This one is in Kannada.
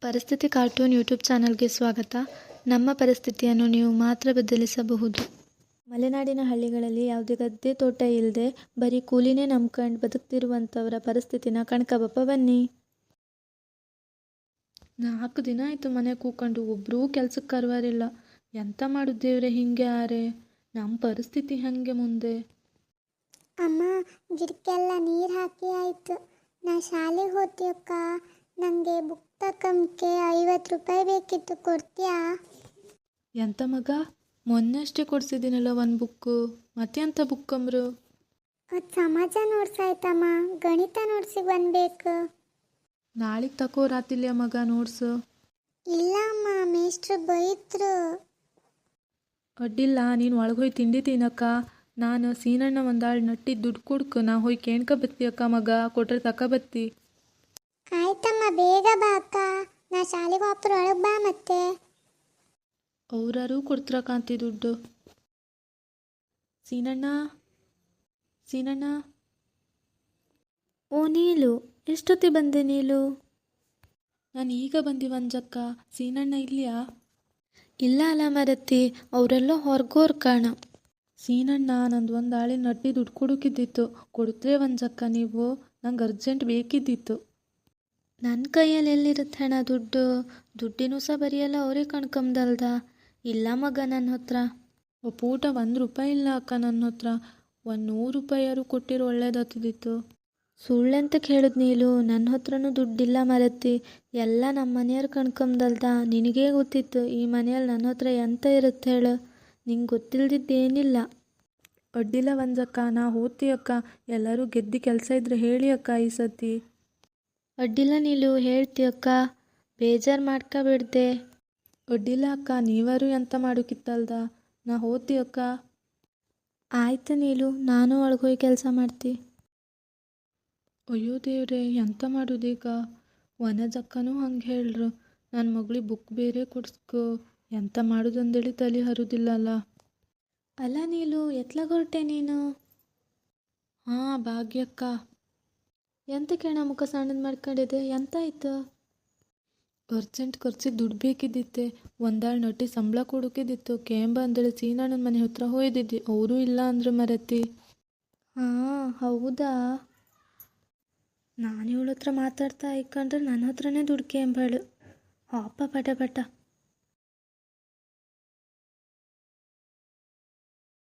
ಪರಿಸ್ಥಿತಿ ಕಾರ್ಟೂನ್ ಯೂಟ್ಯೂಬ್ ಚಾನಲ್ಗೆ ಸ್ವಾಗತ. ನಮ್ಮ ಪರಿಸ್ಥಿತಿಯನ್ನು ನೀವು ಮಾತ್ರ ಬದಲಿಸಬಹುದು. ಮಲೆನಾಡಿನ ಹಳ್ಳಿಗಳಲ್ಲಿ ಯಾವುದೇ ಗದ್ದೆ ತೋಟ ಇಲ್ಲದೆ ಬರೀ ಕೂಲಿನೇ ನಂಬ್ಕೊಂಡು ಬದುಕ್ತಿರುವಂಥವರ ಪರಿಸ್ಥಿತಿನ ಕಣ್ಕಬಪ್ಪ ಬನ್ನಿ. 4 ದಿನ ಆಯಿತು ಮನೆ ಕೂಕೊಂಡು ಒಬ್ಬರೂ ಕೆಲ್ಸಕ್ಕೆ ಕರ್ವಾರಿಲ್ಲ. ಎಂತ ಮಾಡುದೇವ್ರೆ ಹಿಂಗೆ ಆರೆ ನಮ್ಮ ಪರಿಸ್ಥಿತಿ ಹೆಂಗೆ ಮುಂದೆ? ಅಮ್ಮ, ಗಿಡಕ್ಕೆಲ್ಲ ನೀರು ಹಾಕಿ ಆಯಿತು. ನಾ ಶಾಲೆಗೆ ಹೋಗ್ತೀಯಕ್ಕ. ನನಗೆ ಬುಕ್ ತಗೊಂಬಕ್ಕೆ 50 ರೂಪಾಯಿ ಬೇಕಿತ್ತು, ಕೊಡ್ತೀಯಾ? ಎಂತ ಮಗ, ಮೊನ್ನೆ ಅಷ್ಟೇ ಕೊಡ್ಸಿದ್ದೀನಲ್ಲ ಒಂದು ಬುಕ್ಕು, ಮತ್ತೆಂತ ಬುಕ್ ಅಂಬ್ರು? ಅದು ಸಮಾಜ ನೋಡ್ಸಾಯ್ತಮ್ಮ, ಗಣಿತ ನೋಡ್ಸಿಗೆ ಬಂದ್ಬೇಕು. ನಾಳೆಗೆ ತಕೋರಾತಿಲ್ಲ ಮಗ ನೋಡ್ಸು. ಇಲ್ಲ ಅಮ್ಮ, ಮೇಷ್ಟ್ರು ಬೈದ್ರು. ಅಡ್ಡಿಲ್ಲ, ನೀನು ಒಳಗೆ ಹೋಗಿ ತಿಂಡಿ ತಿನ್ನಕ್ಕ. ನಾನು ಸೀನಣ್ಣ ಒಂದಾಳು ನಟ್ಟಿದ್ದು ದುಡ್ಡು ಕೊಡ್ಕು, ನಾ ಹೋಗಿ ಕೇಣ್ಕ ಬತ್ತೀಯಕ್ಕ ಮಗ, ಕೊಟ್ರೆ ತಕೊಬತ್ತಿ. ಆಯ್ತಮ್ಮ, ಬೇಗ ಬಾ ಅಕ್ಕ. ನಾ ಶಾಲೆಗೆ ಹೋಗ್ತಾರೆ, ಒಳಗೆ ಬಾ ಮತ್ತೆ. ಅವ್ರಾರು ಕೊಡ್ತೀರ ಕಾಂತಿ ದುಡ್ಡು. ಸೀನಣ್ಣ, ಸೀನಣ್ಣ. ಓ ನೀಲು, ಎಷ್ಟೊತ್ತಿ ಬಂದೆ ನೀಲು? ನಾನು ಈಗ ಬಂದಿವಂಜಕ್ಕ. ಸೀನಣ್ಣ ಇಲ್ಲಿಯಾ? ಇಲ್ಲ ಅಲ್ಲ ಮರತಿ, ಅವರೆಲ್ಲ ಹೊರ್ಗೋರ್ ಕಾಣ. ಸೀನಣ್ಣ, ನಂದು ಒಂದು ಆಳೆ ನಟ್ಟಿ ದುಡ್ಡು ಕೊಡೋಕಿದ್ದಿತ್ತು, ಕೊಡ್ತೇ ಒಂಜಕ್ಕ ನೀವು? ನಂಗೆ ಅರ್ಜೆಂಟ್ ಬೇಕಿದ್ದಿತ್ತು. ನನ್ನ ಕೈಯಲ್ಲಿ ಎಲ್ಲಿರುತ್ತೆ ಹಣ ದುಡ್ಡು? ದುಡ್ಡಿನೂ ಸಹ ಬರೆಯಲ್ಲ, ಅವರೇ ಕಣ್ಕಂದಲ್ದ. ಇಲ್ಲ ಮಗ, ನನ್ನ ಹತ್ರ ಪೂಟ 1 ರೂಪಾಯಿ ಇಲ್ಲ ಅಕ್ಕ. ನನ್ನ ಹತ್ರ 100 ರೂಪಾಯಿಯಾರು ಕೊಟ್ಟಿರೋ ಒಳ್ಳೇದಾಗ್ತಿದ್ದಿತ್ತು. ಸುಳ್ಳೆಂತ ಕೇಳಿದ್ ನೀಲು, ನನ್ನ ಹತ್ರನೂ ದುಡ್ಡಿಲ್ಲ ಮರತಿ. ಎಲ್ಲ ನಮ್ಮ ಮನೆಯವ್ರು ಕಣ್ಕಂದಲ್ದ. ನಿನಗೇ ಗೊತ್ತಿತ್ತು ಈ ಮನೆಯಲ್ಲಿ ನನ್ನ ಹತ್ರ ಎಂತ ಇರುತ್ತೆ ಹೇಳು. ನಿಂಗೆ ಗೊತ್ತಿಲ್ದಿದ್ದೇನಿಲ್ಲ. ಅಡ್ಡಿಲ್ಲ ಒಂಜಕ್ಕ, ನಾ ಹೋಗ್ತಿ ಅಕ್ಕ. ಎಲ್ಲರೂ ಗೆದ್ದಿ ಕೆಲಸ ಇದ್ರೆ ಹೇಳಿ ಅಕ್ಕ ಈ ಸತಿ. ಅಡ್ಡಿಲ್ಲ ನೀಲು, ಹೇಳ್ತಿ ಅಕ್ಕ, ಬೇಜಾರು ಮಾಡ್ಕೊಬಿಡ್ದೆ. ಅಡ್ಡಿಲ್ಲ ಅಕ್ಕ, ನೀವಾರು ಎಂತ ಮಾಡೋಕ್ಕಿತ್ತಲ್ದ. ನಾ ಹೋಗ್ತಿ ಅಕ್ಕ. ಆಯ್ತು ನೀಲು, ನಾನು ಒಳಗೋಗಿ ಕೆಲಸ ಮಾಡ್ತಿ. ಅಯ್ಯೋ ದೇವ್ರೆ, ಎಂತ ಮಾಡೋದೀಗ? ವನಜಕ್ಕನೂ ಹಂಗೆ ಹೇಳ್ರು. ನನ್ನ ಮಗಳಿಗೆ ಬುಕ್ ಬೇರೆ ಕೊಡ್ಸ್ಕೊ. ಎಂತ ಮಾಡೋದಂದೇಳಿ ತಲೆ ಹರಿದಿಲ್ಲಲ್ಲ. ಅಲ್ಲ ನೀಲು, ಎತ್ಲಾಗ ನೀನು? ಹಾಂ ಭಾಗ್ಯಕ್ಕ. ಎಂತ ಕೇಳ ಮುಖ ಸಣ್ಣದು ಮಾಡ್ಕೊಂಡಿದ್ದೆ, ಎಂತಾಯ್ತು? ಅರ್ಜೆಂಟ್ ಖರ್ಚಿಗೆ ದುಡ್ಡು ಬೇಕಿದ್ದಿತ್ತೆ. ಒಂದಾಳು ನಟಿ ಸಂಬಳ ಕೊಡೋಕಿದ್ದಿತ್ತು. ಕೇಂಬ ಅಂದೇಳಿ ಸೀನಣ್ಣನ ಮನೆ ಹತ್ರ ಹೋಯ್ದಿದ್ದಿ, ಅವರು ಇಲ್ಲ ಅಂದ್ರು ಮರತಿ. ಹಾಂ ಹೌದಾ? ನಾನು ಇವಳ ಹತ್ರ ಮಾತಾಡ್ತಾ ಇಕ್ಕಂಡ್ರೆ ನನ್ನ ಹತ್ರನೇ ದುಡ್ಡು ಕೇಂಬಾಳು. ಹಾಪ ಪಟ ಪಟ.